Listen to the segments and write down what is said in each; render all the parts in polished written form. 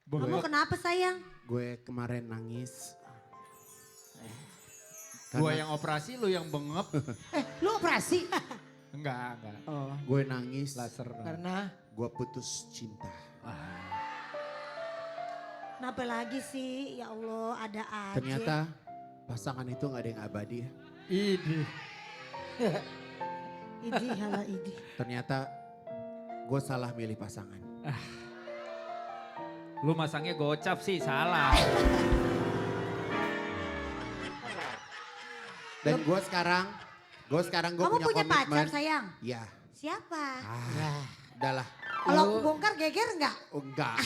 Kamu kenapa sayang? Gue kemarin nangis. Gua yang operasi, lu yang bengep. Lu operasi? Enggak. Oh, Gue nangis Laser. karena gue putus cinta. Kenapa lagi sih? Ya Allah, ada aja. Ternyata pasangan itu gak ada yang abadi. Ini. Idi, hala idi. Ternyata gue salah milih pasangan. Lu masangnya gocap sih, salah. Dan gue sekarang gue Kamu punya komitmen. pacar sayang? Ya, Siapa? udahlah. Kalau aku bongkar geger enggak? Oh, enggak.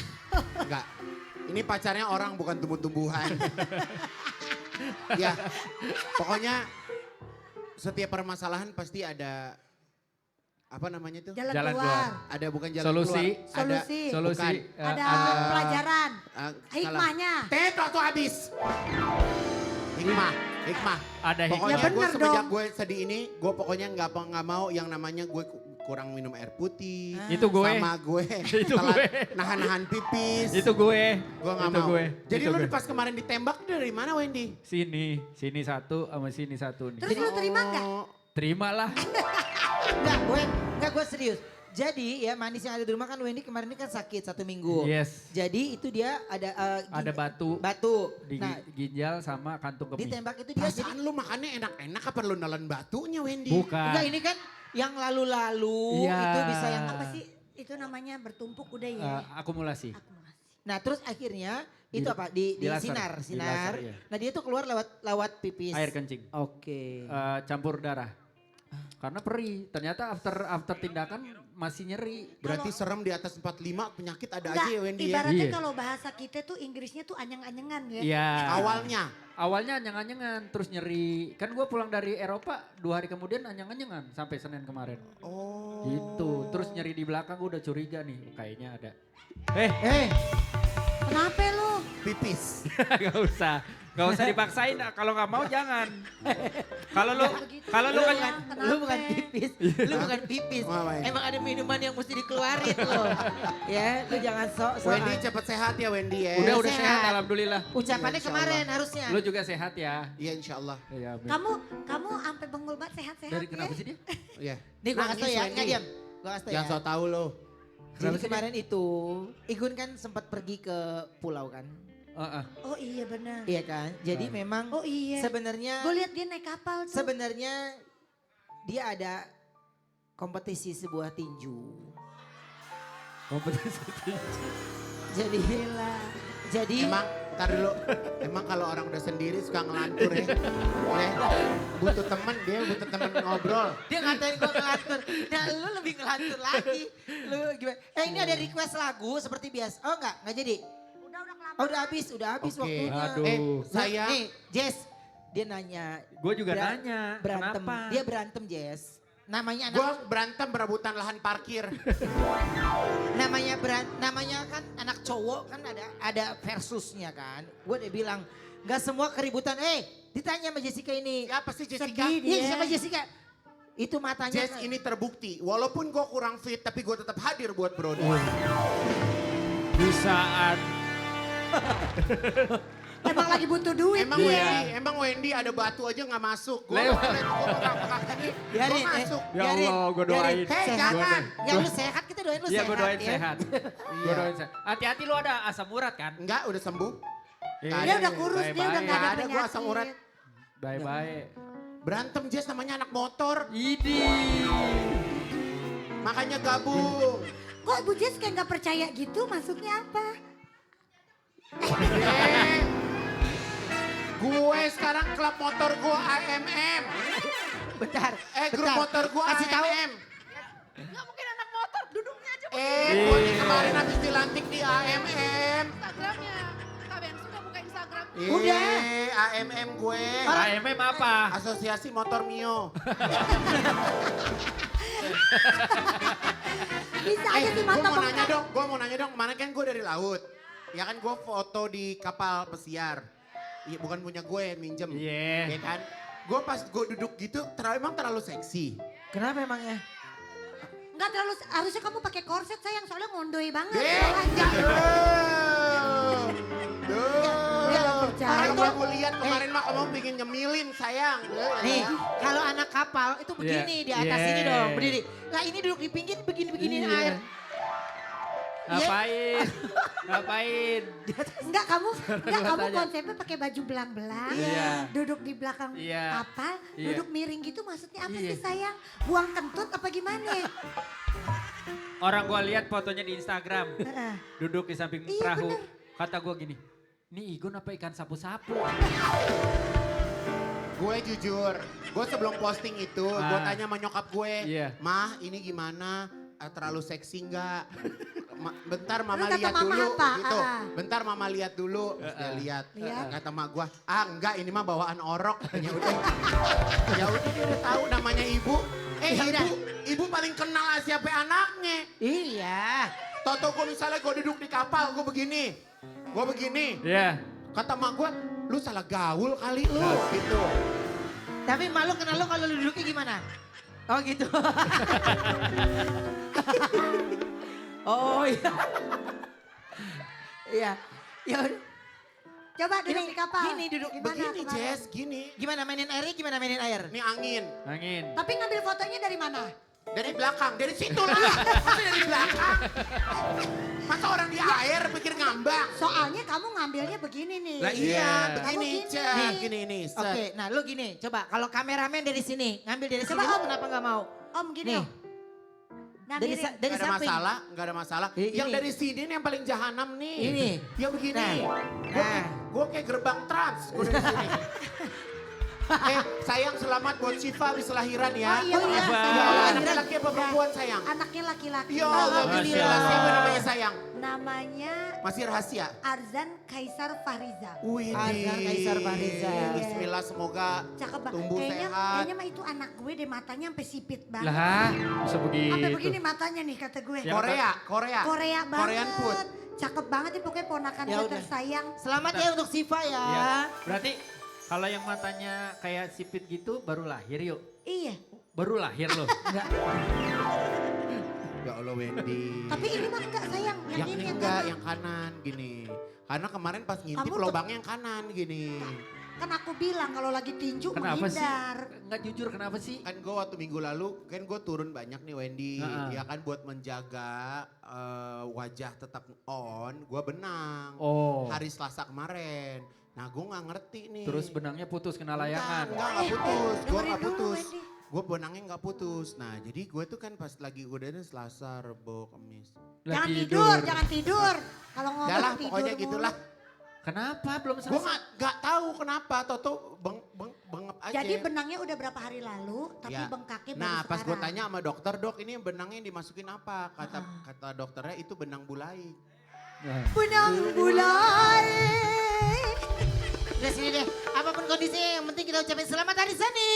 Ini pacarnya orang bukan tumbuh-tumbuhan. Ya, pokoknya setiap permasalahan pasti ada apa namanya itu? Jalan Jalan keluar. keluar. Ada bukan jalan Solusi. keluar. Solusi. Solusi. Bukan. Ada pelajaran. Hikmahnya. Teto tuh habis. Hikmah. Ada Pokoknya Ya gue bener semenjak dong. gue sedih ini, gue pokoknya nggak mau yang namanya gue kurang minum air putih. Itu gue. Sama gue. Itu telat gue. Nahan-nahan pipis. Itu gue. Gue nggak Itu mau. gue. Jadi Itu lu gue. pas kemarin ditembak dari mana Wendy? Sini satu sama sini satu nih. Terus lu terima enggak? Oh, Terimalah. enggak gue serius. Jadi ya manis yang ada di rumah kan Wendy kemarin ini kan sakit 1 minggu. Yes. Jadi itu dia ada Ada batu Nah, di ginjal sama kantung kemih. ditembak itu dia jadi perasaan lu makannya enak-enak apa lu nelen batunya Wendy? Bukan. enggak ini kan yang lalu-lalu Iya. itu bisa yang Apa sih? Itu namanya bertumpuk udah ya. Akumulasi. Akumulasi. Nah, terus akhirnya Di- itu apa di laser. sinar. Di laser, iya. Nah, dia tuh keluar lewat pipis. Air kencing. Oke. Campur darah. Karena perih. Ternyata after tindakan masih nyeri. Berarti serem di atas 45 penyakit ada Enggak, aja ya Wendy ya? ibaratnya Iya. kalau bahasa kita tuh Inggrisnya tuh anyang-anyangan ya. Iya. Awalnya. anyang-anyangan terus nyeri. Kan gue pulang dari Eropa 2 hari kemudian anyang-anyangan sampai Senin kemarin. Oh. Gitu. Terus nyeri di belakang gue udah curiga nih. Kayaknya ada. Kenapa lu? Pipis. Gak usah dipaksain. Kalau nggak mau jangan. Kalau lu Lu kan bukan, lu bukan pipis, lu bukan pipis. Apa ya? Emang ada minuman yang mesti dikeluarin loh. Ya, lu jangan sok-sokan. Wendy cepet sehat ya Wendy ya. udah sehat. sehat alhamdulillah. Ucapannya Iya, insya kemarin Allah. harusnya. Lu juga sehat ya. Iya insya Allah. Iya, amin. Kamu sampai bengul banget sehat-sehat Dari ya. kenapa sih dia? Iya. Nih gua kasih tau ya, Wendy. nggak diam. Gua kasih tau ya. Jangan so tau lo. Jadi Kenapa sih kemarin itu, Igun kan sempat pergi ke pulau kan. Oh iya benar. Iya kan? Jadi memang Oh iya. sebenarnya Gue lihat dia naik kapal tuh. sebenarnya dia ada kompetisi sebuah tinju. Kompetisi. Jadi jadi Emang, ntar dulu. Emang kalau orang udah sendiri suka ngelantur ya. Butuh temen, dia butuh temen ngobrol. dia ngatain gue ngelantur. Nah lu lebih ngelantur lagi. Lu gimana? Ini ada request lagu seperti biasa. Oh enggak jadi. Udah kelamaan. Oh udah habis Oke. waktunya. Aduh. Saya Nih Jess, dia nanya. Gue juga Ber- nanya. Berantem. Kenapa? Dia berantem Jess. Namanya gue anak berantem berebutan lahan parkir. namanya kan anak cowok kan ada versusnya kan. Gue udah bilang nggak semua keributan. Ditanya sama Jessica ini. Siapa sih Jessica? Sedih dia. Iya siapa Jessica? Itu matanya. Jess ini terbukti. Walaupun gue kurang fit tapi gue tetap hadir buat Brody. Di saat Emang lagi butuh duit. Emang Wendy ada batu aja nggak masuk. Gue Lewat. Biarin, masuk. Ya Allah, gue doain. Hei, Sehat. jangan. Ya lu sehat kita doain lu Iya sehat. gue doain ya. sehat. Gue doain sehat. Hati-hati lu ada asam urat kan? Enggak, udah sembuh. Dia udah kurus, dia udah Bye-bye. gak ada Nggak ada, gua penyakit. asam urat. Bye-bye. Berantem Jess namanya anak motor. Idi. Makanya gabung. Kok Bu Jess kayak gak percaya gitu maksudnya apa? Gue sekarang klub motor gue AMM. Bentar. Grup bentar. motor gue Kasih tahu. AMM. Gak mungkin anak motor, duduknya aja Gue nih kemarin habis dilantik di AMM. Instagramnya. Kak Bensu udah buka Instagram. Udah. AMM gue. AMM apa? Asosiasi Motor Mio. Bisa aja sih mata bengkak. Gue mau nanya dong, kemarin kan gue dari laut. Ya kan gue foto di kapal pesiar. Iya bukan punya gue, minjem. Iya. Ya kan? Gue pas gue duduk gitu, emang terlalu seksi. Kenapa emangnya? Enggak terlalu, harusnya kamu pakai korset sayang, soalnya ngondoy banget. Enggak. Dia nggak percaya. Kalau gue lihat kemarin mah kamu pengen nyemilin sayang. Nih, kalau anak kapal itu begini di atas ini dong, berdiri. Lah ini duduk di pinggir begini-beginiin air. Ngapain? Ngapain? Enggak kamu konsepnya pakai baju belang-belang, Iya. duduk di belakang Iya. kapal, Iya. duduk miring gitu maksudnya apa Iya. sih sayang? Buang kentut apa gimana? Orang gua lihat fotonya di Instagram. Heeh. Duduk di samping Iya, perahu. bener. Kata gua gini, ini Igun apa ikan sapu-sapu? Gue jujur, gue sebelum posting itu, gue Ah. tanya sama nyokap gue, Iya. Mah ini gimana, terlalu seksi nggak? Bentar mama Lu kata lihat mama dulu apa? gitu. Ah. Bentar mama lihat dulu, terus dia lihat. Lihat. Kata mak gue, enggak ini mah bawaan orok. Katanya udah. Ya udah dia udah tahu namanya ibu. Ya udah. Ibu paling kenal siapa anaknya. Iya. Toto gue misalnya gue duduk di kapal, gue begini. Iya. Kata mak gue, lu salah gaul kali lu gitu. Tapi malu kenal lo kalau lu duduknya gimana? Oh gitu. Oh iya. Iya. Ya udah. Coba duduk di kapal. Gini duduk. Gimana Begini kemarin? Jess, gini. Gimana mainin airnya, gimana mainin air? Ini angin. Angin. Tapi ngambil fotonya dari mana? Dari belakang, dari situ lah. Masa dari belakang? Masa orang di air pikir ngambang? Soalnya kamu ngambilnya begini nih. Lah Iya. iya, Kamu begini, gini. Cek. Gini ini, set. Oke, nah lu gini, coba kalau kameramen dari sini, ngambil dari Coba, sini, lu Om. kenapa nggak mau? Om gini Nih. om. Nah, Dari miring. dari Gak ada samping. masalah, gak ada masalah. Yang Ini. dari sini nih yang paling jahanam nih. Ini. Yang begini. Nah. Gue kayak gerbang trans. Gue dari sini. Sayang selamat buat Syifa habis lahiran ya. Oh iya, Oh iya. Apa? Ya Allah, Iya. anaknya laki apa perempuan sayang? Anaknya laki-laki. Ya Allah, Alhamdulillah. bismillah. Siapa namanya sayang? Namanya Masih rahasia? Arzan Kaisar Fahriza. Wih, Arzan Kaisar Fahriza. Bismillah semoga Cakep banget. tumbuh Kayaknya, sehat. kayaknya mah itu anak gue deh matanya sampai sipit banget. Lah, bisa begitu. Sampai begini matanya nih kata gue. Ya. Korea. Korea banget. Korean food. Cakep banget nih pokoknya ponakan Ya gue udah. tersayang. Selamat ya untuk Siva ya. Iya. Berarti kalau yang matanya kayak sipit gitu baru lahir yuk. Iya. Baru lahir loh. Ya Allah Wendy. Tapi ini mah enggak sayang. Yang, Yang ini ini yang enggak, kanan. yang kanan gini. Karena kemarin pas ngintip Kamu tuh- lubangnya yang kanan gini. Kan aku bilang kalau lagi tinju Kenapa sih? menghindar. Enggak jujur kenapa sih? Kan gue waktu minggu lalu, kan gue turun banyak nih Wendy. Heeh. Ya kan buat menjaga wajah tetap on, gue benang. Oh. Hari Selasa kemarin. Nah gue gak ngerti nih. Terus benangnya putus kena layangan. Enggak putus. Gue dengerin gak dulu, putus. Wendy. Gue benangnya gak putus. Nah jadi gue tuh kan pas lagi udahnya Selasa, Rebo, Kamis. Jangan Lagi tidur, jangan tidur. Kalau ngomong Udah lah tidur pokoknya mulu. gitulah. Kenapa belum Gue selesai? gak tahu kenapa. Toto bengep aja. Jadi benangnya udah berapa hari lalu, tapi Ya. bengkaknya baru Nah pas gue sekarang. tanya sama dokter, dok ini benangnya yang dimasukin apa? Kata dokternya itu benang bulai. Nah. Benang bulai. Udah sini deh, apapun kondisinya yang penting kita ucapin selamat hari seni.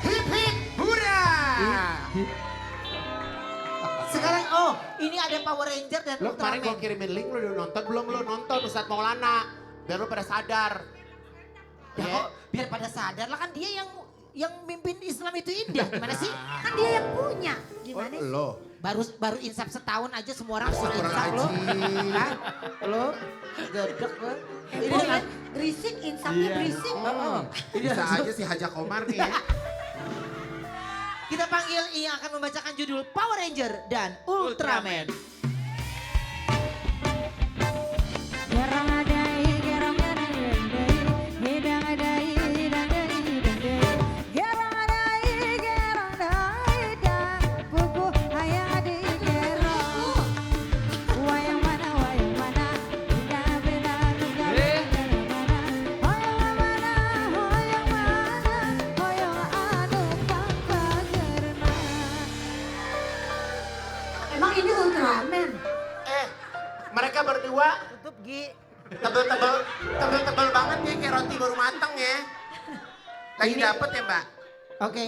Hip hip hura! Sekarang ini ada Power Ranger dan Lo kemarin gue Ultraman. kirimin link, lo udah nonton belum? Lo nonton Ustadz Maulana. Biar lo pada sadar. Ya Ya. kok biar pada sadar lah kan dia yang mimpin Islam itu indah. Gimana sih? Kan dia yang punya. Gimana sih? Lo. Baru insaf setahun aja semua orang sudah insaf Astagfirullahaladzim. lo. Hah? Lo gedek lo. Ini Oh, dengan berisik, insafnya Iya. berisik. Bisa aja si Haja Komar nih ya. kita panggil yang akan membacakan judul Power Ranger dan Ultraman. Gerang adai, gerang adai, hidang adai, hidang adai, hidang adai. Gerang adai, gerang adai, dan kuku hayang adai gerang. Wayang mana, benda benda luka benda mana. Hoyong mana, hoyong anu pangpagerna. Emang ini Ultraman? Mereka berdua Tutup Gi. tebel banget ya kayak roti baru matang ya. Lagi Ini- dapet ya mbak? Oke,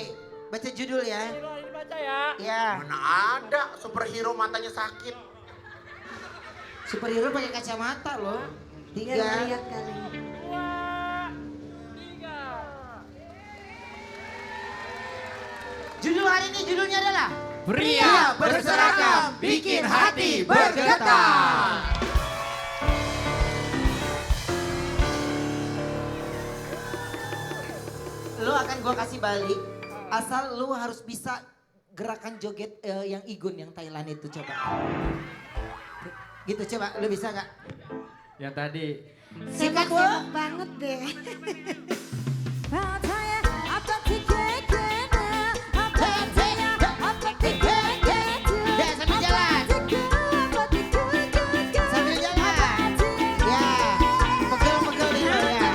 baca judul ya. Ini baca ya. Ya, Mana ada superhero matanya sakit. superhero pakai kacamata loh. Biar 3, lihat kali. 2, 3. judul hari ini judulnya adalah Pria berseragam bikin hati bergetar. Lo akan gua kasih balik, asal lo harus bisa gerakan joget yang Igun yang Thailand itu coba. Gitu coba, lo bisa gak? Yang tadi. Sikat Sibuk banget deh. Pataya apa tiketnya? Apa tanya? Apa tiketnya? Ya, sambil jalan. Sambil jalan. Ya, pegel-pegel di luar ya.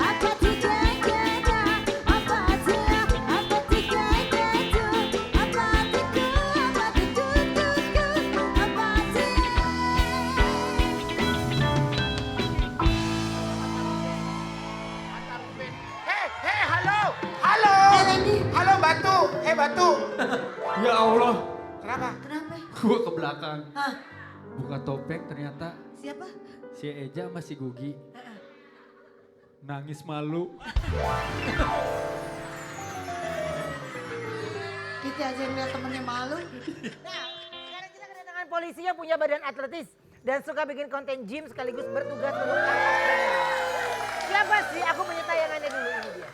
Apa tiketnya? Apa tanya? Apa tiketnya? Apa tiku? Apa tiku? Apa tanya? Hei, halo. Halo. Halo Batu. Batu. Ya Allah. Kenapa? Kenapa? Gue ke belakang. Hah? Buka topeng ternyata Siapa? si Eja sama si Gugi. Nangis malu. Kita aja ngeliat temennya malu. Nah, sekarang kita kedatangan polisi yang punya badan atletis dan suka bikin konten gym sekaligus bertugas untuk angkat kriminal. Siapa sih? Aku punya tayangannya dulu, ini dia.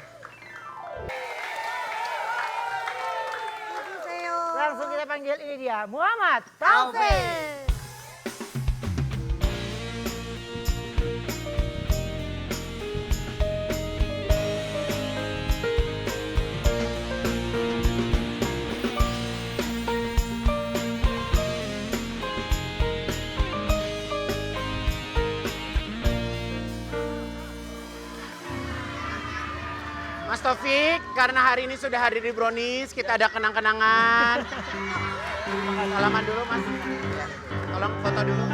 Langsung kita panggil, ini dia, Muhammad Taufik. Mas Taufik, karena hari ini sudah hadir di Brownies, kita ada kenang-kenangan. Salaman dulu Mas. Ya, tolong foto dulu.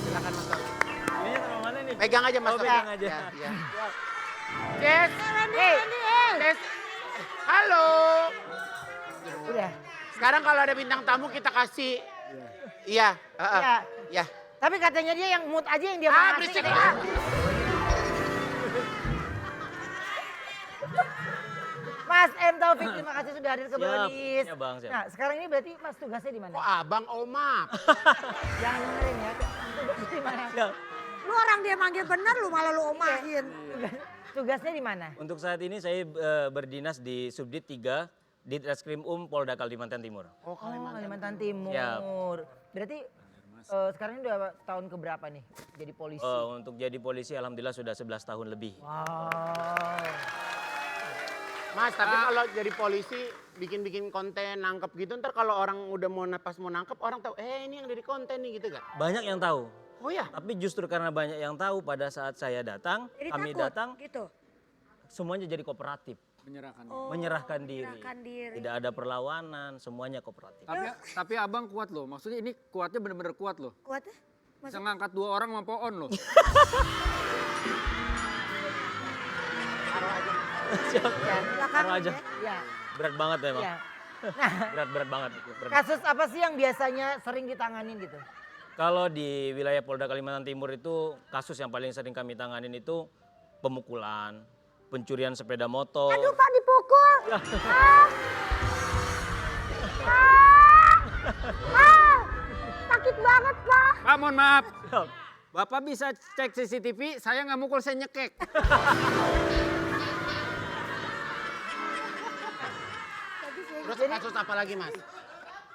Silakan Mas Taufik. Ini sama mana nih? Pegang aja Mas Oh, Taufik. pegang aja. Ya, ya. Yes. Hey. Yes. Halo. Udah. Sekarang kalau ada bintang tamu kita kasih. Iya. Iya. Ya. Tapi katanya dia yang mood aja yang dia mau ngasih. Berisik katanya. ah. Mas M. Taufik, terima kasih sudah hadir ke Siap. Brownies. Ya, Bang, siap. Nah, sekarang ini berarti Mas tugasnya di mana? Oh abang Oma. Jangan dengerin ya. Tugasnya di mana? Lu orang dia manggil bener lu malah lu omahin. Tugasnya di mana? Untuk saat ini saya berdinas di Subdit 3 di Reskrim Polda Kalimantan Timur. Oh Oh, Kalimantan Timur. Siap. Berarti sekarang ini udah tahun keberapa nih jadi polisi? Untuk jadi polisi alhamdulillah sudah 11 tahun lebih. Wow. Mas, tapi kalau jadi polisi bikin-bikin konten nangkep gitu, ntar kalau orang udah pas mau nangkep orang tahu, ini yang dari konten nih gitu gak? Banyak yang tahu. Oh ya? Tapi justru karena banyak yang tahu pada saat saya datang, Jadi kami takut, datang, gitu. semuanya jadi kooperatif. Menyerahkan. Menyerahkan diri. Menyerahkan diri. Tidak ada perlawanan, semuanya kooperatif. Tapi abang kuat loh. Maksudnya ini kuatnya bener-bener kuat loh. Kuat ya? Bisa ngangkat 2 orang sama pohon loh. Siap. Belakang Taruh aja. Ya. Berat banget memang. Ya. Nah, Berat banget. Berat. kasus apa sih yang biasanya sering ditanganin gitu? Kalau di wilayah Polda Kalimantan Timur itu kasus yang paling sering kami tanganin itu pemukulan, pencurian sepeda motor. Aduh Pak dipukul. Sakit banget Pak. Pak mohon maaf. Bapak bisa cek CCTV, saya nggak mukul, saya nyekek. Terus kasus apa lagi Mas?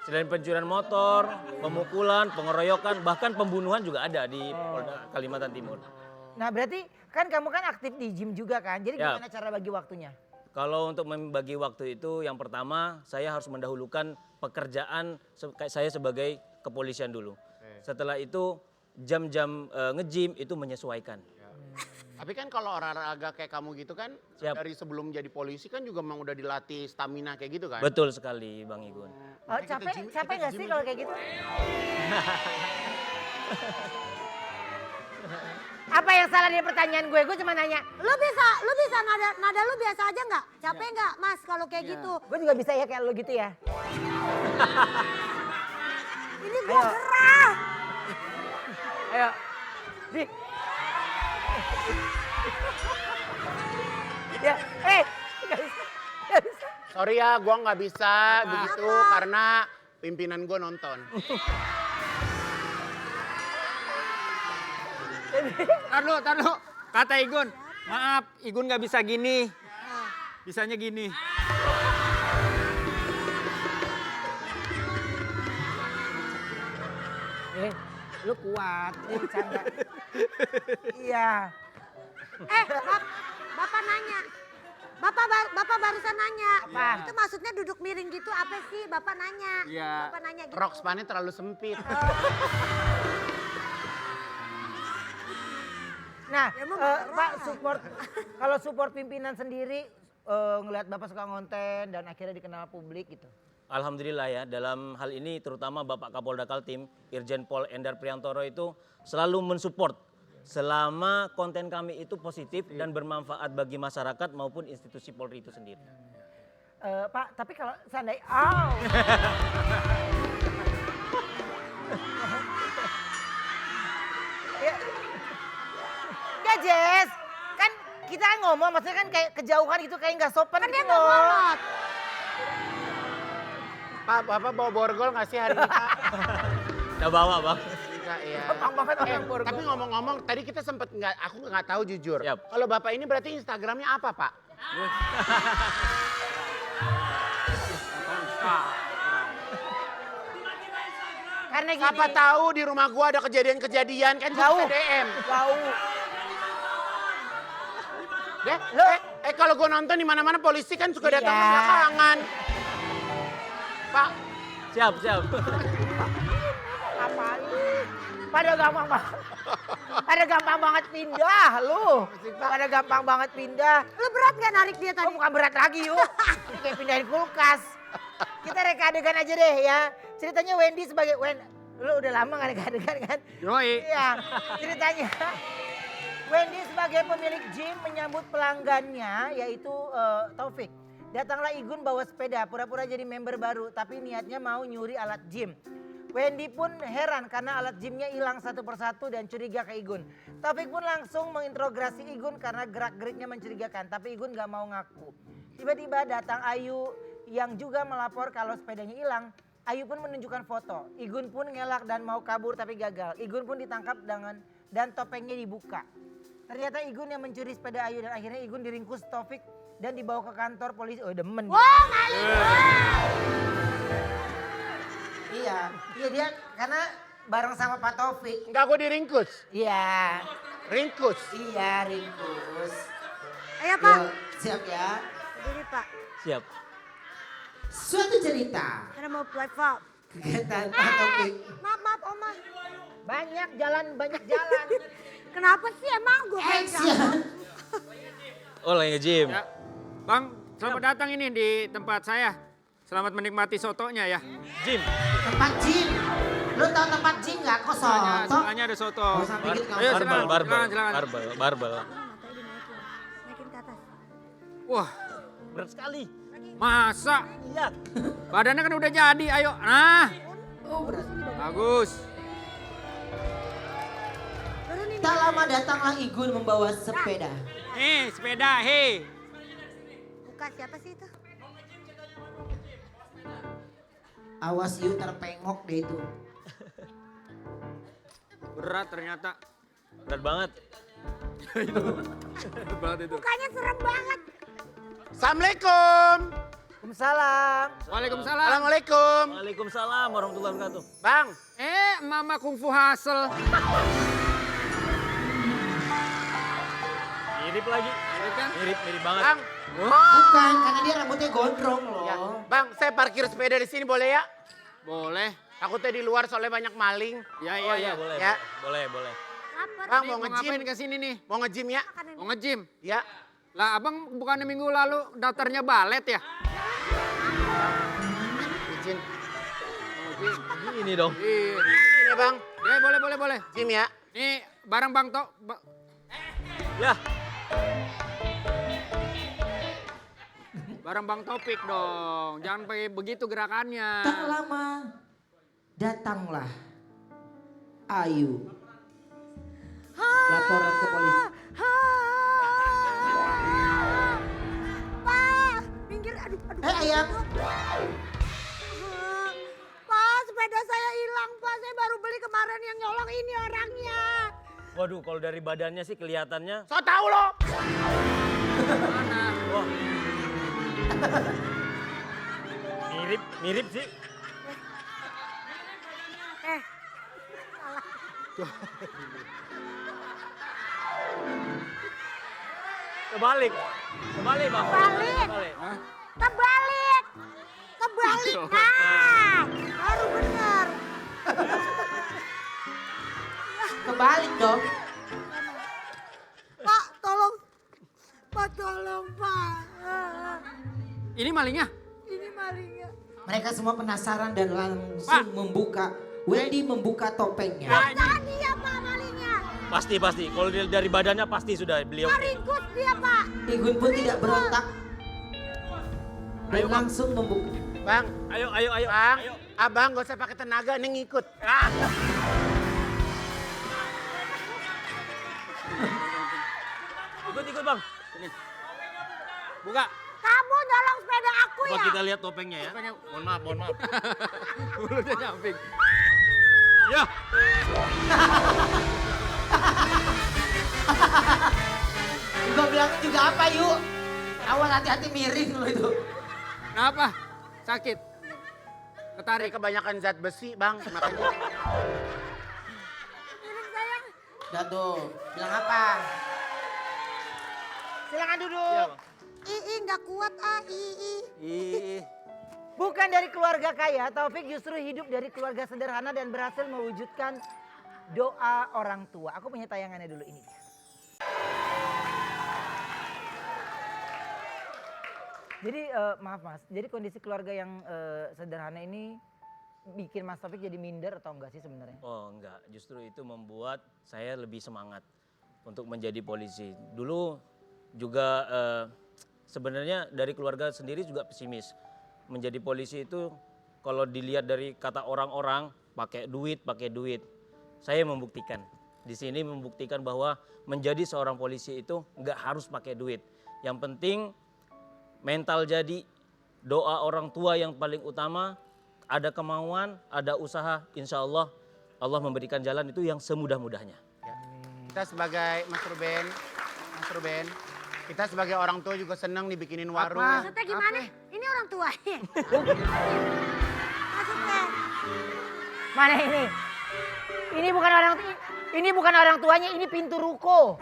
Selain pencurian motor, pemukulan, pengeroyokan, bahkan pembunuhan juga ada di Polda Kalimantan Timur. Nah, berarti kan kamu kan aktif di gym juga kan? Jadi Ya. gimana cara bagi waktunya? Kalau untuk membagi waktu itu yang pertama saya harus mendahulukan pekerjaan saya sebagai kepolisian dulu. Setelah itu jam-jam nge-gym itu menyesuaikan. Tapi kan kalau olahraga kayak kamu gitu kan, Siap. dari sebelum jadi polisi kan juga memang udah dilatih stamina kayak gitu kan? Betul sekali Bang Igun. Oh, capek nggak sih kalau kayak gitu? Apa yang salah dari pertanyaan gue? Gue cuma nanya. Lu bisa nada lu biasa aja nggak? Capek nggak Mas kalau kayak gitu? Gue juga bisa ya kayak lo gitu ya. Ini gua gerah. Ayo. Dik. Ya, nggak bisa. Nggak bisa. Sorry ya, gua nggak bisa begitu karena pimpinan gua nonton. Tar lu. Kata Igun, maaf Igun nggak bisa gini. Bisanya gini. Lu kuat, ini bercanda. Iya. Bapak nanya. Bapak barusan nanya. Apa? Itu maksudnya duduk miring gitu apa sih? Bapak nanya. Iya. Bapak nanya gitu. Rok spannya terlalu sempit. Nah, Ya, emang Pak marah. support, kalau support pimpinan sendiri ngelihat Bapak suka ngonten dan akhirnya dikenal publik gitu. Alhamdulillah ya, dalam hal ini terutama Bapak Kapolda Kaltim, Irjen Pol Endar Priantoro itu selalu mensupport selama konten kami itu positif dan bermanfaat bagi masyarakat maupun institusi Polri itu sendiri. Pak, tapi kalau seandainya, Ya. Enggak Jess, kan kita kan ngomong maksudnya kan kayak kejauhan gitu kayak nggak sopan Kan dia gitu nggak loh. bolot. Pak, Bapak bawa borgol nggak sih hari ini, Pak? Kita bawa Bang. Enggak, ya. Gampang banget orang borgol. Tapi ngomong-ngomong, tadi kita sempat aku nggak tahu jujur. Siap. Kalau Bapak ini berarti Instagramnya apa, Pak? Karena gini. Siapa tahu di rumah gua ada kejadian-kejadian kan Jauh. bisa DM. Jauh. Deh, Lo- kalau gua nonton di mana-mana polisi kan suka datang Iya. ke belakangan. Pak, Siap. Apaan? Pada gampang banget. Pada gampang banget pindah lu. Pada gampang banget pindah. Lu berat gak narik dia Oh, tadi? bukan berat lagi yuk. Ini kayak pindahin kulkas. Kita reka adegan aja deh ya. Ceritanya Wendy sebagai lu udah lama gak reka adegan kan? Yoi. Iya. Ceritanya Wendy sebagai pemilik gym menyambut pelanggannya yaitu Taufik. Datanglah Igun bawa sepeda, pura-pura jadi member baru, tapi niatnya mau nyuri alat gym. Wendy pun heran karena alat gymnya hilang satu persatu dan curiga ke Igun. Taufik pun langsung menginterogasi Igun karena gerak-geriknya mencurigakan, tapi Igun gak mau ngaku. Tiba-tiba datang Ayu yang juga melapor kalau sepedanya hilang. Ayu pun menunjukkan foto. Igun pun ngelak dan mau kabur tapi gagal. Igun pun ditangkap dan topengnya dibuka. Ternyata Igun yang mencuri sepeda Ayu dan akhirnya Igun diringkus Taufik dan dibawa ke kantor polisi. Oh demen. Wah, ngalih. Iya dia karena bareng sama Pak Taufik. enggak gua diringkus. Iya, Ringkus. iya ringkus. Ayo, Pak. Siap ya. Berdiri, Pak. Siap. Suatu cerita. Karena mau play pop. Kegiatan Pak Taufik. Maaf, Oma. Banyak jalan. Kenapa sih emang gue pegang? Oh lagi nge-gym. Ya. Bang, selamat datang ini di tempat saya. Selamat menikmati sotonya ya. Gym. Tempat gym. Lu tahu tempat gym nggak? Kok Sebelahnya ada soto. Oh, sampai dikit nggak Ayo, apa-apa. silakan. Barbel. Matanya dinaikin. Naikin ke atas. Wah, Berat sekali. masa? Iya. Badannya kan udah jadi, ayo. Nah, Oh, berat. bagus. Turunin. Tak lama datanglah Igun membawa sepeda. Sepeda, hei. Buka siapa sih itu? Awas yuk terpengok deh itu. Berat ternyata. Berat banget. Berat banget itu. Mukanya serem banget. Assalamualaikum. Waalaikumsalam. Waalaikumsalam. Assalamualaikum. Waalaikumsalam warahmatullahi wabarakatuh. Bang, Mama kungfu hasil. Mirip lagi. Mirip banget. Bang. Bukan, karena dia rambutnya gondrong loh. Ya, Bang, saya parkir sepeda di sini boleh ya? Boleh. Takutnya di luar soalnya banyak maling. Ya, Oh iya. iya boleh. Ya. Boleh. Lapar. Bang, Ini mau mau ngapain nge-gym. ke sini nih? Mau nge-gym ya? Mau nge-gym. Ya. Lah abang bukannya minggu lalu daftarnya balet ya? Izin. Ini dong. Iya. Ini Bang, Ya boleh. gym ya. Nih barang Bang Ya. barang Bang Topik dong. Jangan pakai begitu gerakannya. Tak lama datanglah Ayu. Laporan ke polisi. ayang. Pak, sepeda saya hilang, Pak. Saya baru beli kemarin, yang nyolong ini orangnya. Waduh, kalau dari badannya sih kelihatannya. So tau lo. Wah. Mirip sih. Kebalik bang. Kebalik. Kebalik. Nah, baru benar. Kebalik dong. Pak, tolong. Pak, tolong, Pak. Ini malingnya? Ini malingnya. Mereka semua penasaran dan langsung membuka. Wendy membuka topengnya. Jangan dia, Pak, malingnya. Pasti. Kalau dari badannya pasti sudah beliau. Ringkus dia, Pak. Igun pun tidak berontak. Dan langsung membuka. Bang, Ayo. Bang, Ayo. abang gak usah pakai tenaga, ini ngikut. Ikut bang. Sini. Buka. Kamu nyolong sepeda aku Coba ya? kita lihat topengnya ya. Mohon maaf. Mulutnya nyamping. Ya. Gue bilangin juga apa yuk? Awas hati-hati miring lo itu. Kenapa? Sakit? Tarik kebanyakan zat besi, Bang, makanya. Miring sayang. Udah tuh, bilang apa? Silakan duduk. Iya, Bang. Ii nggak kuat Ii. Bukan dari keluarga kaya, Taufik justru hidup dari keluarga sederhana dan berhasil mewujudkan doa orang tua. Aku punya tayangannya dulu ini. Jadi maaf Mas, jadi kondisi keluarga yang sederhana ini bikin Mas Taufik jadi minder atau enggak sih sebenarnya? Oh enggak, justru itu membuat saya lebih semangat untuk menjadi polisi. Dulu juga sebenarnya dari keluarga sendiri juga pesimis. Menjadi polisi itu kalau dilihat dari kata orang-orang pakai duit. Saya membuktikan. Di sini membuktikan bahwa menjadi seorang polisi itu enggak harus pakai duit. Yang penting mental jadi, doa orang tua yang paling utama, ada kemauan, ada usaha, insya Allah Allah memberikan jalan itu yang semudah-mudahnya. Ya. Kita sebagai Mas Ruben, kita sebagai orang tua juga senang dibikinin warung. Maksudnya gimana? Ini orang tuanya. Maksudnya? Mana ini? Ini bukan orang tuanya, ini pintu ruko.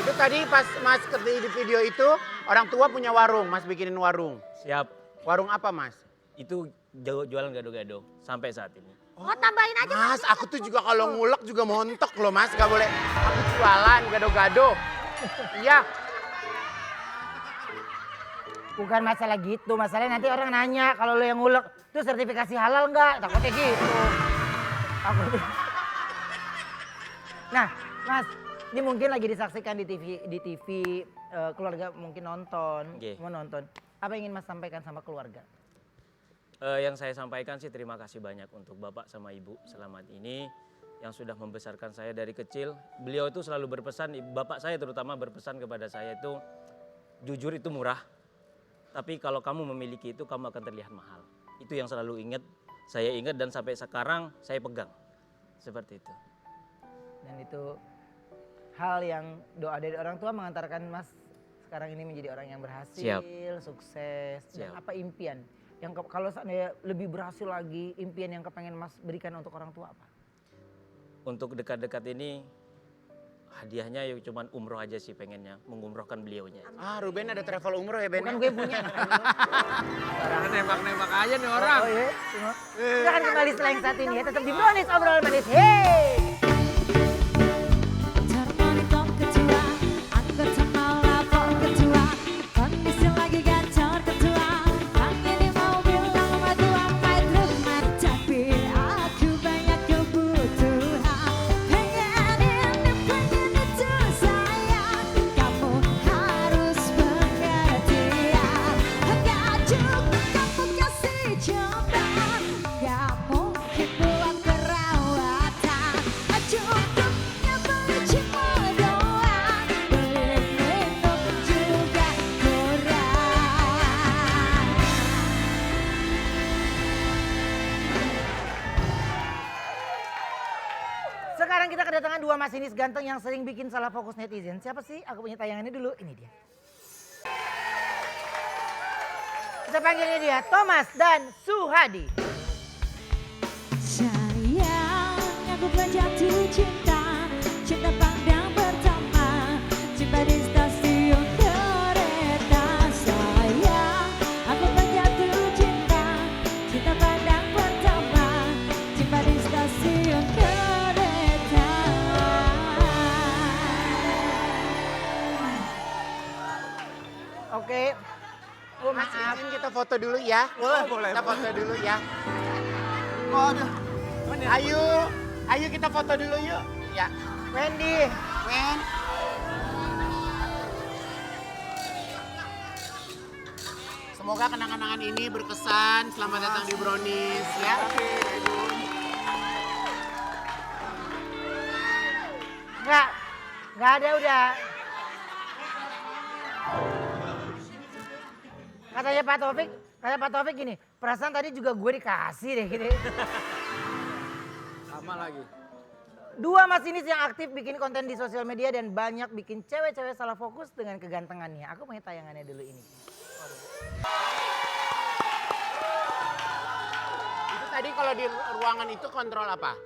Itu tadi pas Mas di video itu, orang tua punya warung, Mas bikinin warung. Siap, Warung apa, Mas? itu jualan gado-gado sampai saat ini. Oh, tambahin aja. Mas, aku tuh juga kalau ngulek juga montok loh, Mas. Gak boleh aku jualan gado-gado. Iya. Bukan masalah gitu, masalahnya nanti orang nanya kalau lo yang ngulek, itu sertifikasi halal nggak? Takutnya gitu. Takutnya. Nah, Mas, ini mungkin lagi disaksikan di TV keluarga mungkin nonton, Oke. mau nonton. Apa yang ingin Mas sampaikan sama keluarga? Yang saya sampaikan sih terima kasih banyak untuk Bapak sama Ibu selamat ini yang sudah membesarkan saya dari kecil. Beliau itu selalu berpesan, Bapak saya terutama berpesan kepada saya itu jujur itu murah. Tapi kalau kamu memiliki itu kamu akan terlihat mahal. Itu yang selalu saya ingat dan sampai sekarang saya pegang. Seperti itu. Dan itu hal yang doa dari orang tua mengantarkan Mas sekarang ini menjadi orang yang berhasil, sukses. Dan Siap. apa impian? Yang kalau seandainya lebih berhasil lagi, impian yang kepengen Mas berikan untuk orang tua apa? Untuk dekat-dekat ini hadiahnya ya cuman umroh aja sih pengennya, mengumrohkan beliaunya. Ah, Ruben ada travel umroh ya, Ben? Bukan gue punya. Nembak-nembak aja nih orang. Oh iya, kita akan kembali setelah yang saat ini ya. Tetap di Brownies Obrolan Manis. Hey! Termonitor ketua, anggota melapor ketua, kondisi lagi gacor ketua. Kang ini mau bilang sama tua my dream, tapi aku banyak kebutuhan. Pengen ini, pengen itu sayang, kamu harus pengertian. Gak cukup kamu kasih coba, gak mungkin buat perawatan. sekarang kita kedatangan dua masinis ganteng yang sering bikin salah fokus netizen. Siapa sih? Aku punya tayangannya dulu. Ini dia. Kita panggilnya dia Thomas dan Suhadi. Sayang, aku pernah jatuh cinta, cinta pandang pertama, cinta di stasiun kereta. Sayang, aku pernah jatuh cinta, cinta pandang pertama, cinta di stasiun kereta. Oke. Oh, Mas maaf. izin kita foto dulu ya. Boleh. Kita foto dulu ya. Oh, aduh. Ayo kita foto dulu yuk. Ya. Wendy. Wen. Semoga kenang-kenangan ini berkesan. Selamat datang di Brownies ya. Nggak ada udah. Katanya Pak Taufik gini, perasaan tadi juga gue dikasih deh gitu. Sama lagi. Dua masinis yang aktif bikin konten di sosial media dan banyak bikin cewek-cewek salah fokus dengan kegantengannya. Aku punya tayangannya dulu ini. Itu tadi kalau di ruangan itu kontrol apa?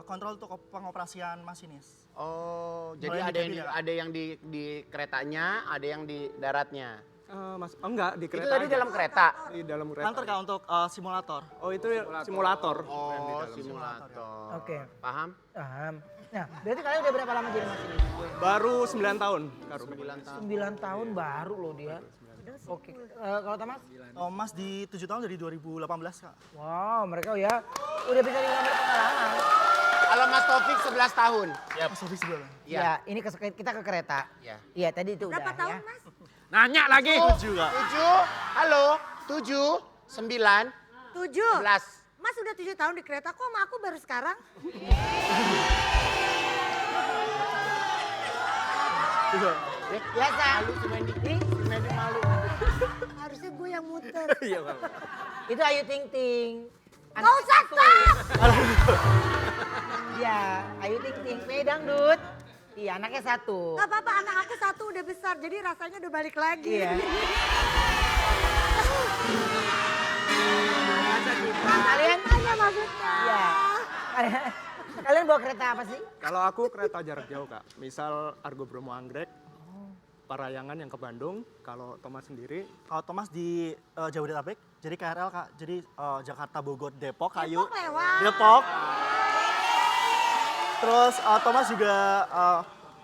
Kontrol untuk pengoperasian masinis. Oh, Kalau jadi yang ada di yang kabin ada yang di keretanya, ada yang di daratnya. Mas, enggak di Itu kereta. tadi aja. dalam kereta. Di dalam kereta. Kantor kak untuk simulator. Oh itu simulator. Oh, simulator. Oke. Paham? Paham. Nah, berarti kalian udah berapa lama jadi masinis? Baru 9 tahun. 9 tahun. 9 tahun baru loh dia. Oke. Kalau Thomas? Mas di 7 tahun dari 2018 kak. Wow, mereka ya udah bisa dibilang berpengalaman. Kalau Mas Taufik 11 tahun. Mas Sofi sebelah. Iya, ini kita ke kereta. Iya. Iya, tadi itu Berapa udah tahun ya. Mas? Nanya lagi. 7 kak. 7, halo, 7, 9, 7. 11. Mas udah 7 tahun di kereta, kok sama aku baru sekarang? Biasa. Malu si Wendy. Si Wendy malu. Harusnya gue yang muter. Iya bang. Itu Ayu Ting Ting. Gak usah stop! Iya, Ayu Ting Ting, pedangdut. Iya, anaknya satu. Gak apa-apa, anak aku satu udah besar, jadi rasanya udah balik lagi. Iya. Nah, Kalian? Tanya maksudnya. Iya. Kalian bawa kereta apa sih? Kalau aku kereta jarak jauh kak. Misal Argo Bromo Anggrek. Parayangan yang ke Bandung. Kalau Thomas sendiri. Kalau Thomas di Jabodetabek, jadi KRL kak. Jadi Jakarta, Bogor, Depok, Kayu. Depok lewat. Depok. Terus Thomas juga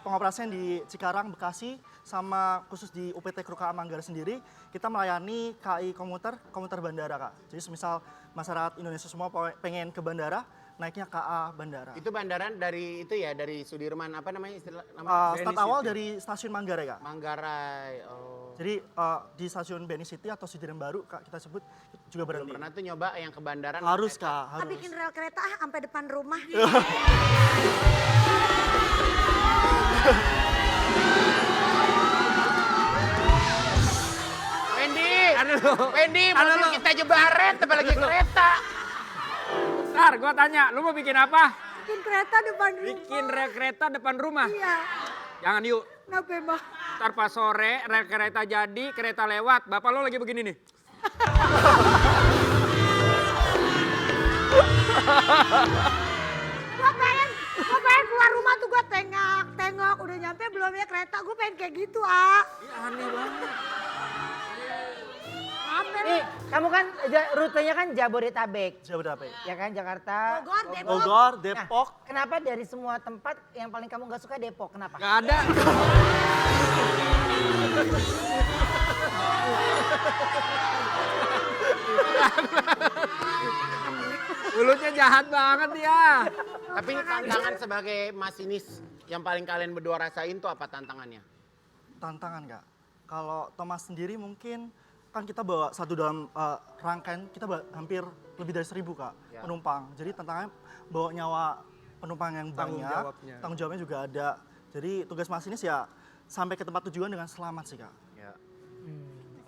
pengoperasian di Cikarang, Bekasi, sama khusus di UPT Kruka Manggarai sendiri, kita melayani KAI komuter bandara kak. Jadi semisal masyarakat Indonesia semua pengen ke bandara, naiknya KA bandara. Itu bandaran dari itu ya, dari Sudirman, apa namanya istilah? Start awal dari stasiun Manggarai kak. Manggarai, oh. Jadi di stasiun Beni City atau Sudirman Baru kak, kita sebut juga Belum berhenti. pernah tuh nyoba yang ke bandaran. Harus kak, Ah, harus. bikin rel kereta sampai depan rumah. Wendy, mobil kita jebaret, apalagi kereta. Ntar gua tanya, lu mau bikin apa? Bikin kereta depan rumah. Bikin rel kereta depan rumah. Iya. Jangan yuk. Kenapa emang? Ntar pas sore rel kereta jadi, kereta lewat. Bapak lo lagi begini nih. Gue pengen keluar rumah tuh gue tengok. Udah nyampe belum ya kereta, gue pengen kayak gitu Iya aneh banget. Apa Nih, kamu kan rutenya kan Jabodetabek. Jabodetabek. Ya kan Jakarta. Bogor, Depok. Bogor, Nah, Depok. kenapa dari semua tempat yang paling kamu gak suka Depok? Kenapa? Gak ada. Mulutnya jahat banget ya. Tapi tantangan sebagai masinis yang paling kalian berdua rasain tuh apa tantangannya? Tantangan kak. Kalau Thomas sendiri mungkin kan kita bawa satu dalam rangkaian kita hampir lebih dari 1000 kak penumpang. Jadi tantangannya bawa nyawa penumpang yang Tanggung banyak. jawabnya. Tanggung jawabnya juga ada. Jadi tugas masinis ya sampai ke tempat tujuan dengan selamat sih kak.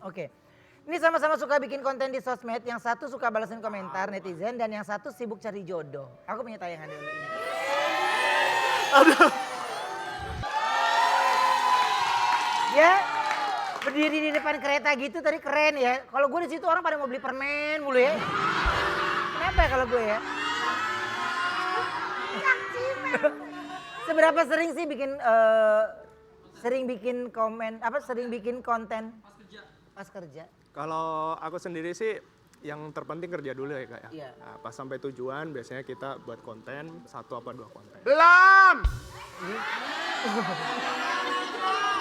Oke. Ini sama-sama suka bikin konten di sosmed. Yang satu suka balasin komentar netizen dan yang satu sibuk cari jodoh. Aku punya tayangan dulu ini. Ya, berdiri di depan kereta gitu tadi keren ya. Kalau gue di situ orang pada mau beli permen mulu ya. Kenapa ya kalau gue ya? Seberapa sering sih bikin konten pas kerja? Kalau aku sendiri sih yang terpenting kerja dulu ya Kak ya. Iya. Nah, pas sampai tujuan biasanya kita buat konten, 1 apa 2 konten. Belum.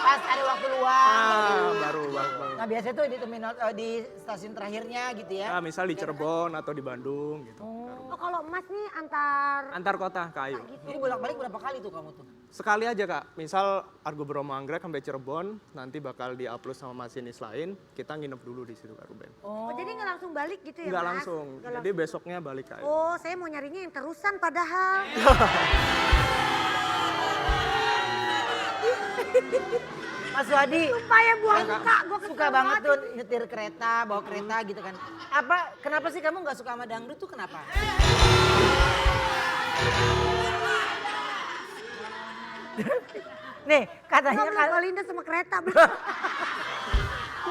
Pas ada waktu luang. Baru. Nah biasanya tuh di terminal di stasiun terakhirnya gitu ya. Nah, misal di Cirebon atau di Bandung gitu. Oh kalau emas nih Antar kota ke Ayu. Jadi bolak-balik berapa kali tuh kamu tuh? Sekali aja Kak, misal Argo Bromo Anggrek sampai Cirebon, nanti bakal di-upload sama masinis lain, kita nginep dulu di situ Kak Ruben. Oh jadi nggak langsung balik gitu ya Nggak Mas? langsung, Nggak jadi besoknya balik ke Ayu. Oh saya mau nyarinya yang terusan padahal. Mas Wadi, Sumpah ya buang muka, gue suka banget tuh nyetir kereta, bawa kereta gitu kan. Kenapa sih kamu nggak suka sama dangdut tuh kenapa? Nih, katanya Kalau Linda sama kereta.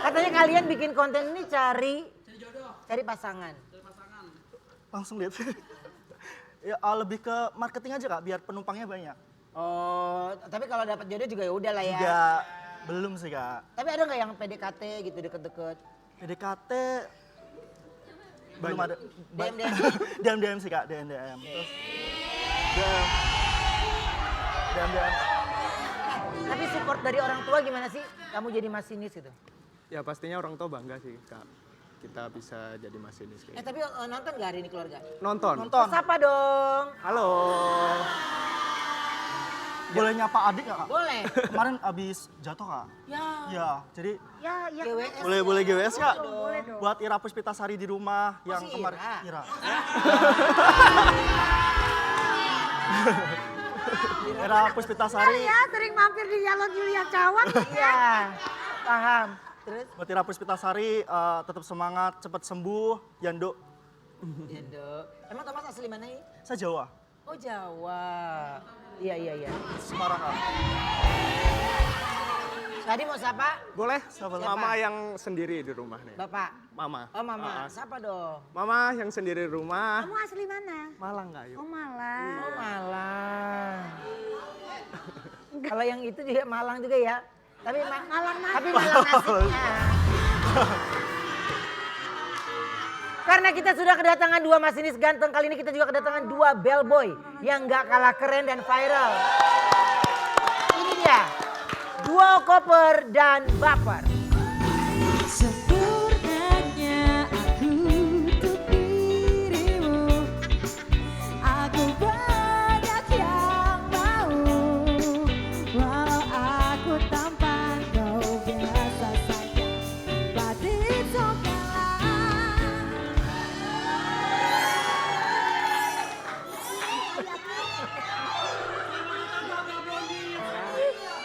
katanya kalian bikin konten ini cari pasangan. Langsung lihat. Ya lebih ke marketing aja Kak, biar penumpangnya banyak. Oh, tapi kalau dapat jodoh juga ya udah lah ya. Juga belum sih Kak. Tapi ada nggak yang PDKT gitu deket-deket? PDKT belum ada. DM. DM sih Kak, DM. Terus DM. Tapi support dari orang tua gimana sih? Kamu jadi masinis gitu? Ya pastinya orang tua bangga sih Kak, kita bisa jadi masinis kayak gitu. Tapi nonton nggak hari ini keluarga? Nonton. Sapa dong. Halo. Boleh nyapa adik nggak Kak? Boleh. Kemarin abis jatuh Kak. Ya. Ya, jadi Ya GWS. boleh GWS Kak? boleh dong. Buat Ira Puspitasari di rumah yang si kemarin. Ira? Ira Puspitasari. Ya sering mampir di Jalan Julia Cawang. Iya. Paham. Terus? Buat Ira Puspitasari tetap semangat, cepat sembuh, Yando. Ya dok. Emang Thomas asli mana ini? Saya Jawa, Oh Jawa. Iya. Semarang Kak. Tadi mau siapa? Boleh? Siapa? Mama yang sendiri di rumah nih. Bapak. Mama. Oh mama. Siapa dong? Mama yang sendiri di rumah. Kamu asli mana? Malang Kak Ayu. Oh Malang. Oh Malang. Kalau yang itu juga Malang juga ya. Tapi Malang mana? Tapi Malang nasibnya. Karena kita sudah kedatangan 2 masinis ganteng, kali ini kita juga kedatangan 2 bellboy yang gak kalah keren dan viral. Ini dia, duo Koper dan Baper. Sempurnanya aku untuk dirimu. Aku banyak yang mau. Walau aku tampan kau biasa saja. But it's okay lah.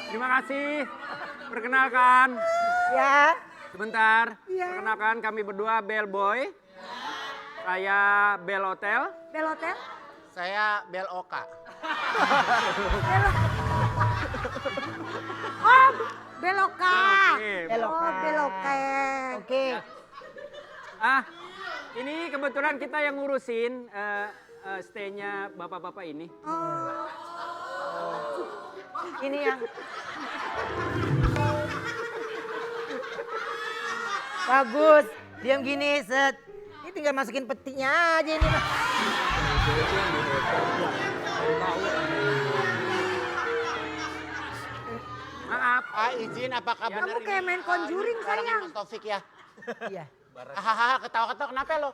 Terima kasih. Perkenalkan. Ya, Sebentar. Perkenalkan kami berdua Bellboy. Saya Bell Hotel. Bel Hotel? Saya Bel Oka. Oh Beloka. Oke. Oh Beloka. oke. Ini kebetulan kita yang ngurusin stay-nya bapak-bapak ini. Ini yang bagus. Diam gini, set. Ini tinggal masukin petinya aja ini mah. Maaf. Izin apakah benar Kamu kayak main Conjuring Sekarang sayang. Mas Taufik ya? Iya. Hahaha, ketawa-ketawa kenapa lo?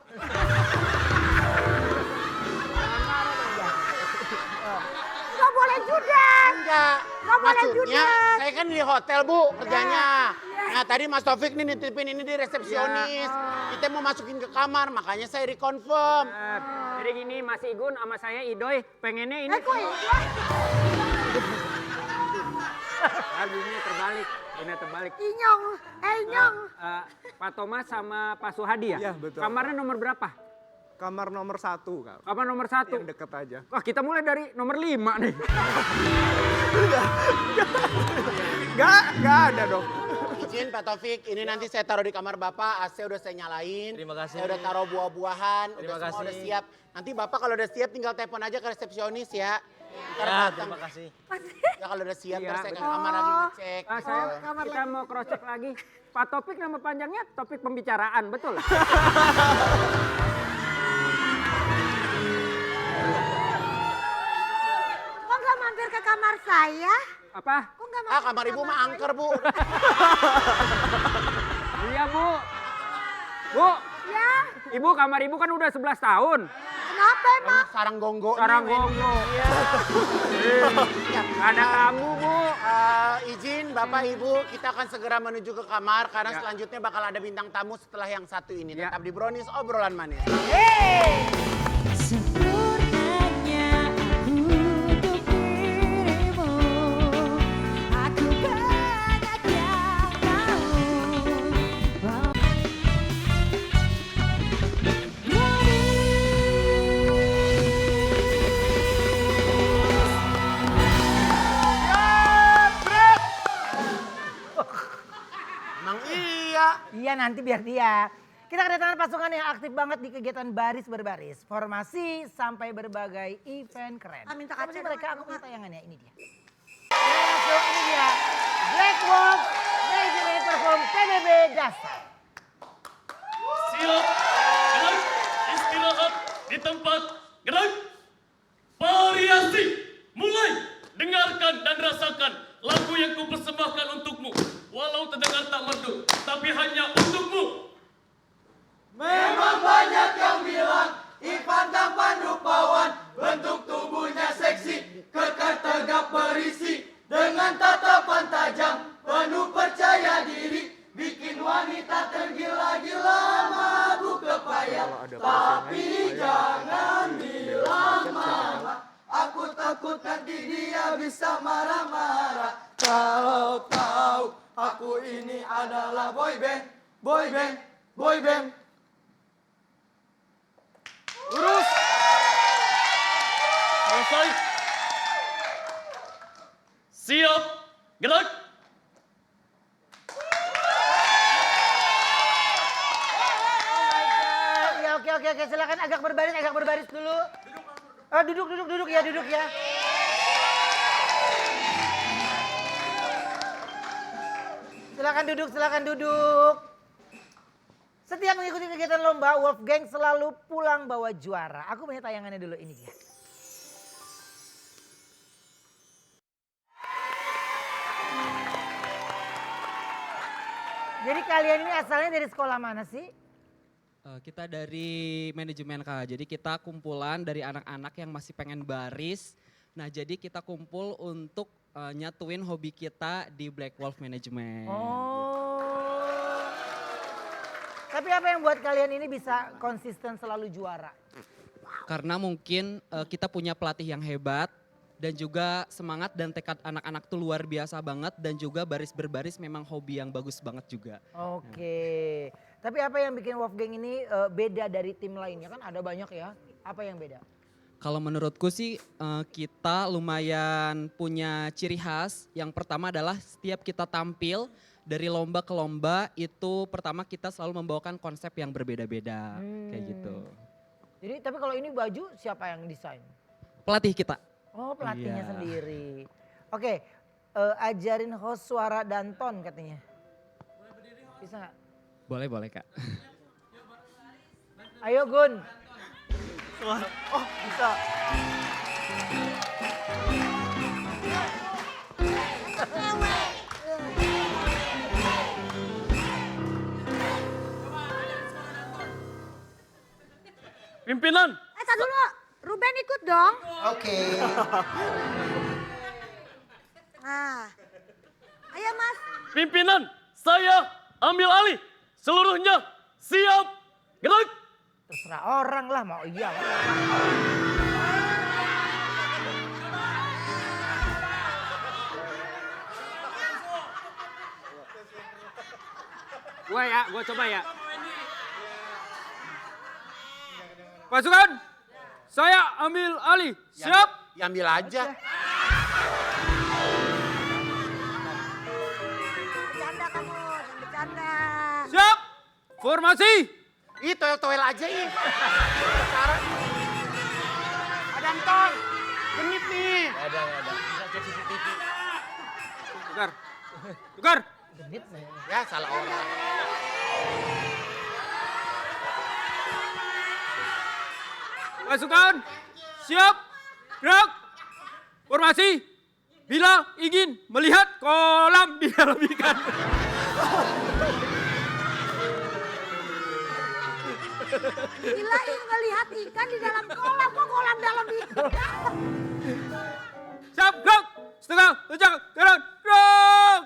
Gak boleh judek. Enggak. Nggak boleh Maksudnya judek. saya kan di hotel Bu kerjanya. Nah tadi Mas Taufik nih nitipin ini di resepsionis. Kita mau masukin ke kamar makanya saya reconfirm. Jadi gini Mas Igun sama saya Idoy pengennya ini. Kok ya? Lagunya terbalik. Ini terbalik. Inyong. Inyong. Pak Thomas sama Pak Suhadi ya? Iya, betul. Kamarnya nomor berapa? Kamar nomor 1, Kak. Kamar nomor 1. Yang deket aja. Wah, kita mulai dari nomor 5 nih. Nggak ada dong. Izin Pak Taufik, ini nanti saya taruh di kamar Bapak, AC udah saya nyalain. Terima kasih. Saya udah taruh buah-buahan, Terima udah semua kasih. udah siap. Nanti Bapak kalau udah siap tinggal telepon aja ke resepsionis ya. Ntar Ya, datang. terima kasih. Ya kalau udah siap, Iya, ntar saya ke betul. kamar lagi ngecek. Kita mau cross check lagi. Pak Topik nama panjangnya topik pembicaraan, betul? Kok nggak mampir ke kamar saya? Apa? Kok nggak Ah, mampir kamar ke ibu mah saya? angker, Bu. Iya, Bu. Bu, Ya, Ibu kamar Ibu kan udah 11 tahun. kenapa emang? Sarang gonggo. Sarang nih, men. gonggo. Nggak ada kamu, Bu. Izin Bapak Ibu, kita akan segera menuju ke kamar karena Ya. selanjutnya bakal ada bintang tamu setelah yang satu ini. Ya. Tetap di Brownies obrolan manis. Sempurnanya aku untuk dirimu. Aku banyak yang mau. Emang iya. Iya nanti biar dia. Kita kedatangan pasukan yang aktif banget di kegiatan baris berbaris, formasi sampai berbagai event keren. Ah, minta Apa kaca sih dong, mereka? Aku Kak. minta tayangannya, ini dia. Langsung ini dia. Black Wolf Legendary Perform PBB Dasar. Siap, gerak, istirahat di tempat, gerak. Variasi, mulai. Dengarkan dan rasakan lagu yang kupersembahkan untukmu. Walau terdengar tak merdu, tapi hanya untukmu. Memang banyak yang bilang Ivan tampan rupawan, bentuk tubuhnya seksi, kekar tegap berisi, dengan tatapan tajam, penuh percaya diri, bikin wanita tergila-gila mabuk kepayang. Tapi jangan bilang mama, aku takut nanti dia bisa marah-marah. Kalau tahu aku ini adalah boyband, boyband, boyband. Lurus. Selesai. Siap, gerak. Ya oke, silakan agak berbaris dulu. Duduk ya. Silakan duduk. Setiap mengikuti kegiatan lomba, Wolfgang selalu pulang bawa juara. Aku punya tayangannya dulu, ini dia. Jadi kalian ini asalnya dari sekolah mana sih? Kita dari manajemen Kak, jadi kita kumpulan dari anak-anak yang masih pengen baris. Nah jadi kita kumpul untuk nyatuin hobi kita di Black Wolf Management. Oh. Tapi apa yang buat kalian ini bisa konsisten selalu juara? Karena mungkin kita punya pelatih yang hebat dan juga semangat dan tekad anak-anak tuh luar biasa banget. Dan juga baris berbaris memang hobi yang bagus banget juga. Oke. Tapi apa yang bikin Wolfgang ini beda dari tim lainnya? Kan ada banyak ya. Apa yang beda? Kalau menurutku sih kita lumayan punya ciri khas. Yang pertama adalah setiap kita tampil dari lomba ke lomba itu pertama kita selalu membawakan konsep yang berbeda-beda. Kayak gitu. Jadi tapi kalau ini baju siapa yang desain? Pelatih kita. Oh pelatihnya Iya. sendiri. Oke, ajarin host suara dan ton katanya. Bisa nggak? Boleh Kak. Ayo Gun. Oh bisa. Pimpinan. Tar dulu, Ruben ikut dong. Oke. Nah, ayo Mas. Pimpinan, saya ambil alih. Seluruhnya siap, gerak. Terserah orang lah mau iya. Gue coba ya. Pasukan, saya ambil alih. Siap? Ya ambil aja. Bercanda kamu, jangan bercanda. Siap. Formasi. Ih, toel-toel aja ih. Sekarang. Ada Anton. Genit nih. Ada. Bisa cek CCTV. Tukar. Tukar. Ya salah orang. Pasukan, siap. Gerak. Formasi. Bila ingin melihat kolam di dalam ikan. Gila ini ngelihat ikan di dalam kolam, kok kolam dalam ikan? Siap, gerak. Setengah, kencang, kanan, gerak.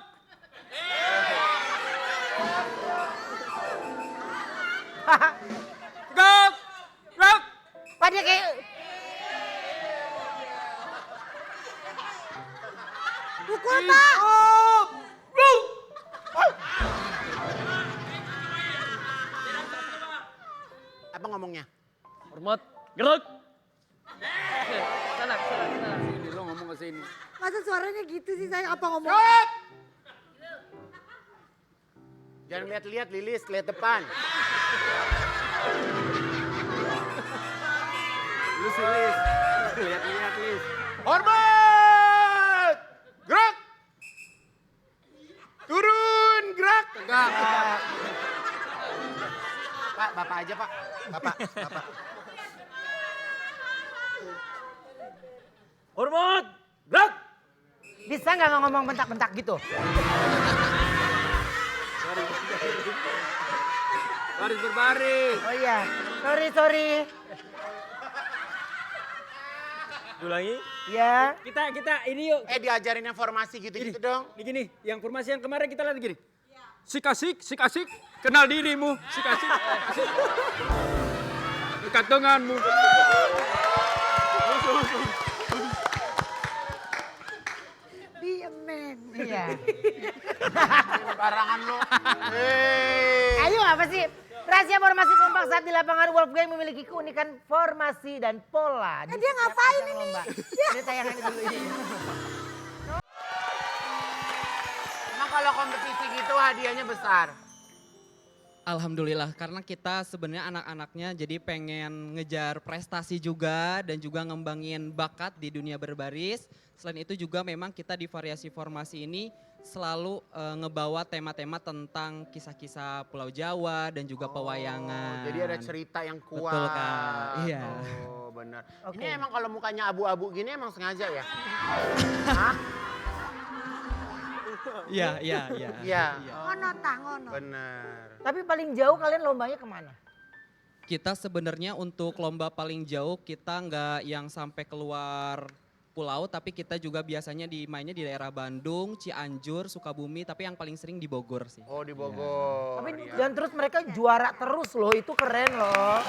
Gerak, gerak. Pak dia kayak Pukul Pak. Apa ngomongnya? Hormat, gerak. Sini, lo ngomong ke sini. Masa suaranya gitu sih saya apa ngomong? Jangan lihat-lihat Lilis, lihat depan. Lu sih, Lis. Lihat-lihat, Lis. Hormat! Gerak! Turun, gerak! Tegak. Pak, bapak aja pak. Bapak. Hormat, gerak. bisa nggak ngomong bentak-bentak gitu? Baris berbaris. Oh iya, sorry. Ulangi. Ya. Kita ini yuk. Diajarin yang formasi gitu-gitu dong. Gini, yang formasi yang kemarin kita lihat gini. Sik asik, kenal dirimu. Sik asik. Dekat denganmu. Be a man. Iya. Barangan lo. Ayo apa sih? Rahasia formasi kompak saat di lapangan Wolfgang memiliki keunikan formasi dan pola. Dia ngapain ini? Ini tayangan dulu ini. Emang kalau kompetisi gitu hadiahnya besar? Alhamdulillah, karena kita sebenarnya anak-anaknya jadi pengen ngejar prestasi juga dan juga ngembangin bakat di dunia berbaris. Selain itu juga memang kita di variasi formasi ini selalu ngebawa tema-tema tentang kisah-kisah Pulau Jawa dan juga pewayangan. Jadi ada cerita yang kuat. Betul Kak, iya. Oh benar. Oke. Ini emang kalau mukanya abu-abu gini emang sengaja ya? Hah? Iya. Iya. Ngono tah, ngono. Benar. Tapi paling jauh kalian lombanya kemana? Kita sebenarnya untuk lomba paling jauh kita nggak yang sampai keluar pulau, tapi kita juga biasanya mainnya di daerah Bandung, Cianjur, Sukabumi, tapi yang paling sering di Bogor sih. Oh di Bogor. Tapi ya. dan terus mereka juara terus loh, itu keren loh.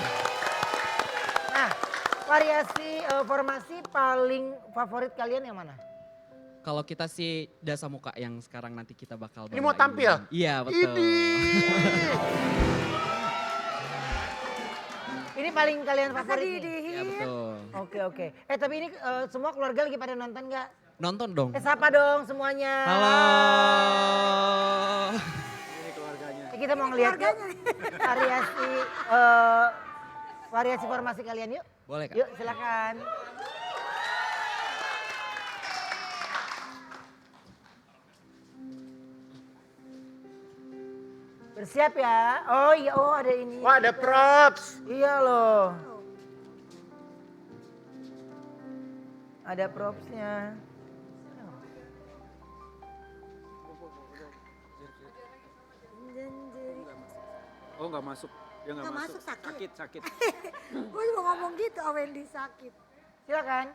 Nah, variasi formasi paling favorit kalian yang mana? Kalau kita sih Dasamuka yang sekarang nanti kita bakal Ini mau bawain. tampil? Iya betul. Ini paling kalian Masa favorit nih? Iya betul. Oke. Tapi ini semua keluarga lagi pada nonton nggak? Nonton dong. Sapa dong semuanya. Halo. Kita mau ngeliat yuk variasi formasi kalian yuk. Boleh Kak. Yuk silakan. Bersiap ya. Oh iya, ada ini. Wah ada props. Iya loh. Ada propsnya. Oh nggak masuk. Dia nggak Nggak masuk. masuk, sakit. Sakit. Gue juga ngomong gitu, Wendy sakit. Silakan.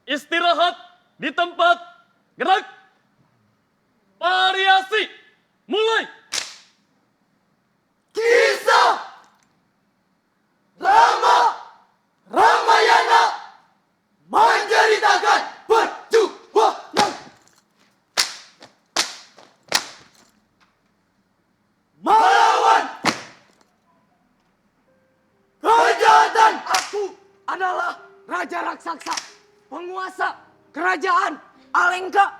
Istirahat di tempat. Gerak. Variasi. Mulai. Kisah lama Ramayana menceritakan perjuangan melawan kejahatan raksasa, penguasa kerajaan Alengka.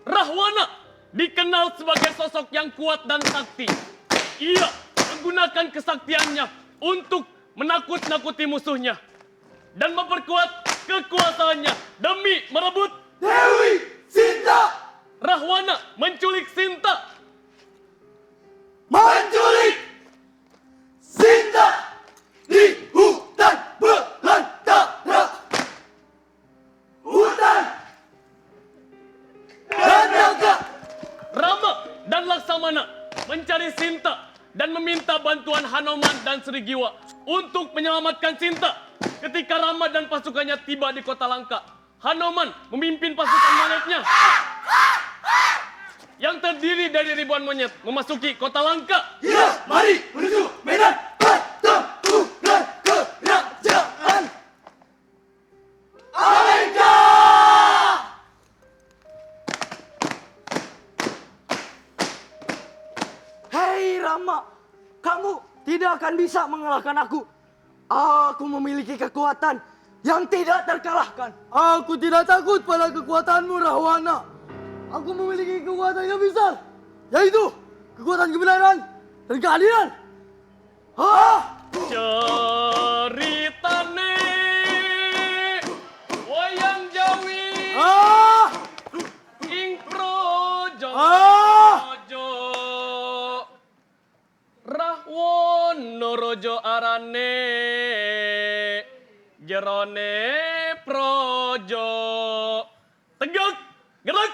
Rahwana dikenal sebagai sosok yang kuat dan sakti. Ia menggunakan kesaktiannya untuk menakut-nakuti musuhnya dan memperkuat kekuasaannya demi merebut Dewi Sinta. Rahwana menculik Sinta. Menculik Sinta di hutan belantara. Hutan dan naga. Rama dan Laksamana mencari Sinta dan meminta bantuan Hanoman dan Srigiwa untuk menyelamatkan Sinta. Ketika Rama dan pasukannya tiba di kota Langka, Hanoman memimpin pasukan monyetnya yang terdiri dari ribuan monyet memasuki kota Langka. Ya, mari menuju medan pertempuran kerajaan Alengka. Hei Rama, kamu tidak akan bisa mengalahkan aku. Aku memiliki kekuatan yang tidak terkalahkan. Aku tidak takut pada kekuatanmu, Rahwana. Aku memiliki kekuatan yang besar, yaitu kekuatan kebenaran dan keadilan. Ceritane wayang Jawi ing projo Rahwana rojo arane jerone projo. Tegak, gerak.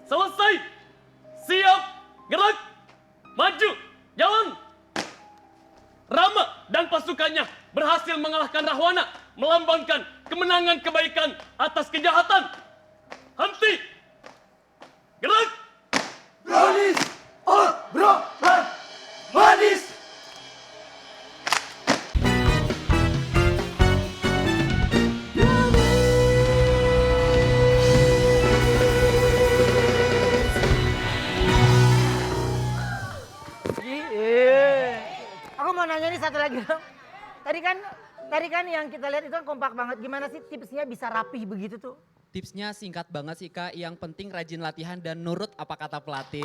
Selesai. Siap. Gerak. Maju. Jalan. Rama dan pasukannya berhasil mengalahkan Rahwana, melambangkan kemenangan kebaikan atas kejahatan. Henti. Gerak. Brownies, oh bro, manis. Aku mau nanya nih satu lagi dong. Tadi kan yang kita lihat itu kan kompak banget. Gimana sih tipsnya bisa rapih begitu tuh? Tipsnya singkat banget sih Kak, yang penting rajin latihan dan nurut apa kata pelatih.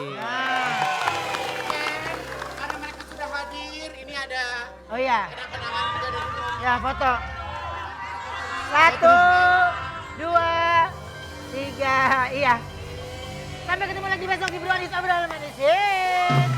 Karena mereka sudah hadir, ini ada Oh iya, kenang-kenangan juga dari ya foto. 1, 2, 3, iya. Sampai ketemu lagi besok di Brownies Obrolan Manis. Yeay.